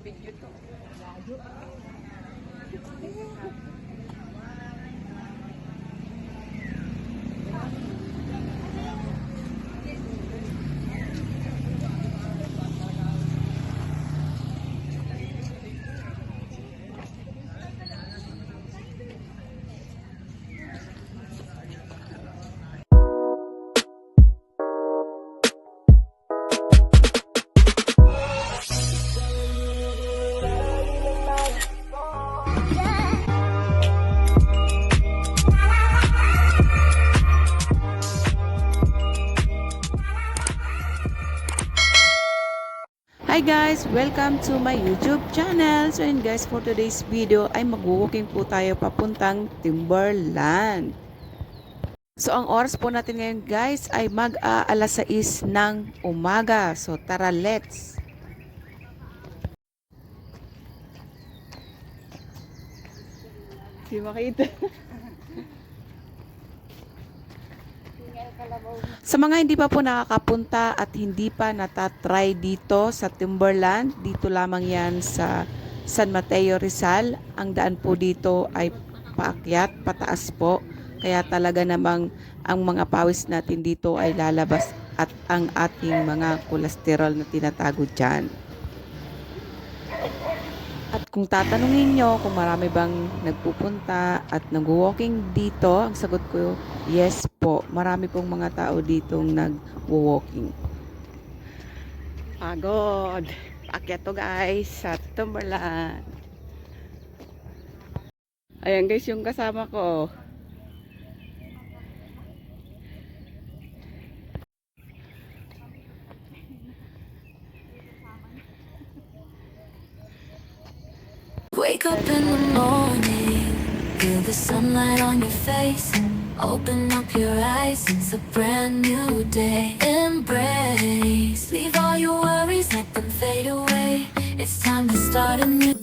Video to. Hi guys! Welcome to my YouTube channel. So yun guys, for today's video ay mag-walking po tayo papuntang Timberland. So ang oras po natin ngayon guys ay mag-aalas 6 ng umaga. So tara, let's! Hindi makita. Sa mga hindi pa po nakakapunta at hindi pa natatry dito sa Timberland, dito lamang yan sa San Mateo, Rizal. Ang daan po dito ay paakyat, pataas po. Kaya talaga namang ang mga pawis natin dito ay lalabas at ang ating mga kolesterol na tinatago dyan. At kung tatanungin nyo kung marami bang nagpupunta at nag-walking dito, ang sagot ko, yes po. Marami pong mga tao ditong nag-walking. Pagod. Paakyat to guys sa Timberland. Ayan guys yung kasama ko. Wake up in the morning, feel the sunlight on your face. Open up your eyes, it's a brand new day. Embrace, leave all your worries, let them fade away. It's time to start a new.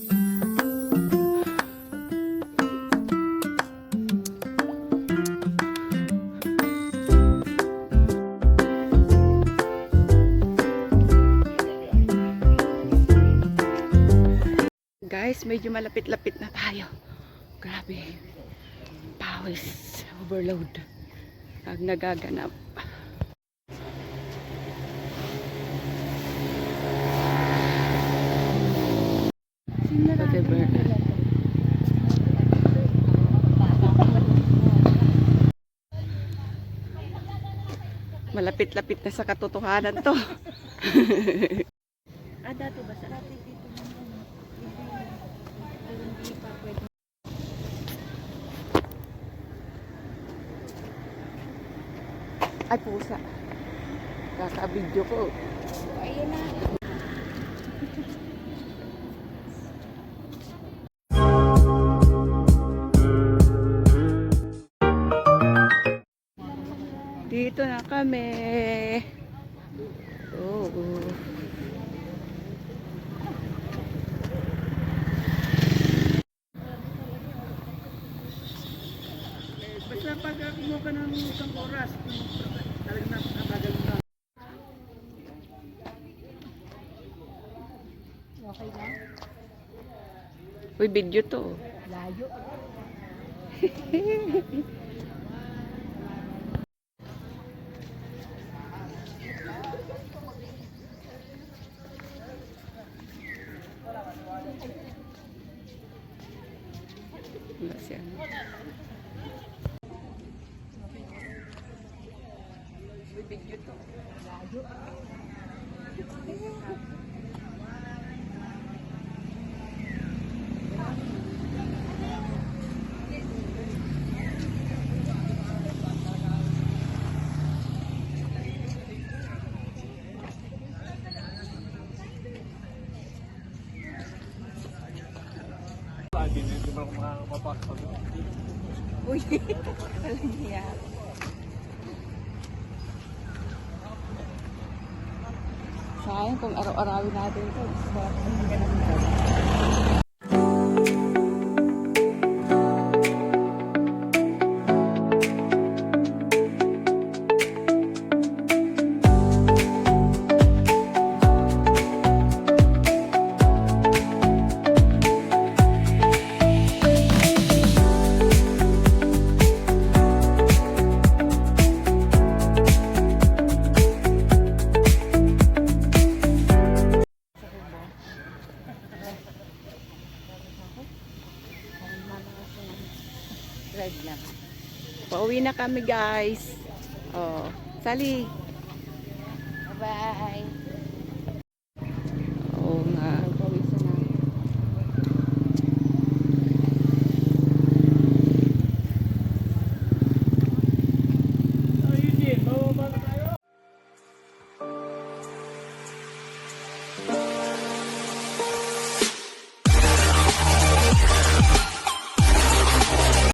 Guys, medyo malapit-lapit na tayo. Grabe. Pawis. Overload. Ang nagaganap. Whatever. Malapit-lapit na sa katotohanan to. Dati ba sa dati dito hindi pa pwede. Ay, pusa. Kaka-video ko. Ayun na. Dito na kami. Oh. Basta pag kumuha ka ng isang oras, talagang nabagal ka. Okay na? Uy, video to. Layo. Wala siya. Uy, video to. Layo. Uy, walang hiya. Sayang kung araw-arawin natin ito. Sarap hindi ka naman. Pauwi na kami guys. Oh, Sally. Bye-bye.